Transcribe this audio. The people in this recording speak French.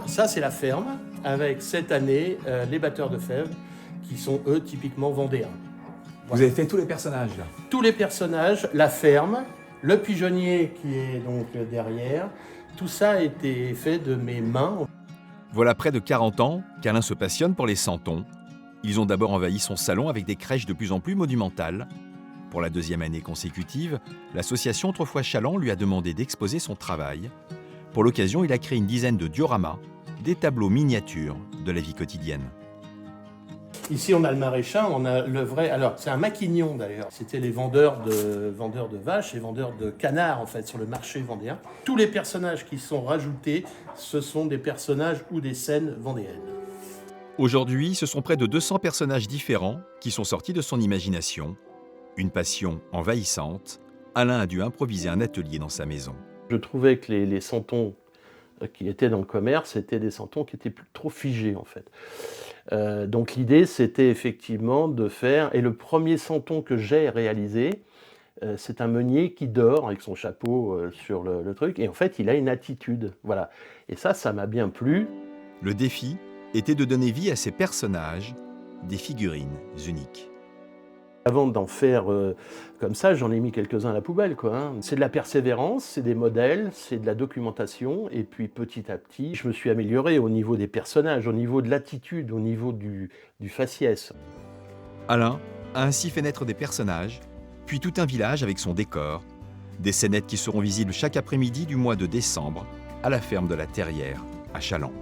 Ça, c'est la ferme, avec cette année les batteurs de fèves, qui sont eux typiquement vendéens. Vous avez fait tous les personnages là. Tous les personnages, la ferme, le pigeonnier qui est donc derrière, tout ça a été fait de mes mains. Voilà près de 40 ans qu'Alain se passionne pour les santons. Ils ont d'abord envahi son salon avec des crèches de plus en plus monumentales. Pour la deuxième année consécutive, l'association Autrefois Chaland lui a demandé d'exposer son travail. Pour l'occasion, il a créé une dizaine de dioramas, des tableaux miniatures de la vie quotidienne. Ici, on a le maraîchin, on a le vrai... Alors, c'est un maquignon, d'ailleurs. C'était les vendeurs de vaches et vendeurs de canards, en fait, sur le marché vendéen. Tous les personnages qui sont rajoutés, ce sont des personnages ou des scènes vendéennes. Aujourd'hui, ce sont près de 200 personnages différents qui sont sortis de son imagination. Une passion envahissante, Alain a dû improviser un atelier dans sa maison. Je trouvais que les santons qui étaient dans le commerce étaient des santons qui étaient plus trop figés, en fait. Donc l'idée, c'était effectivement de faire... Et le premier santon que j'ai réalisé, c'est un meunier qui dort avec son chapeau sur le truc. Et en fait, il a une attitude. Voilà. Et ça m'a bien plu. Le défi était de donner vie à ces personnages, des figurines uniques. Avant d'en faire comme ça, j'en ai mis quelques-uns à la poubelle, quoi, hein. C'est de la persévérance, c'est des modèles, c'est de la documentation. Et puis petit à petit, je me suis amélioré au niveau des personnages, au niveau de l'attitude, au niveau du faciès. Alain a ainsi fait naître des personnages, puis tout un village avec son décor. Des scénettes qui seront visibles chaque après-midi du mois de décembre à la ferme de la Terrière à Chaland.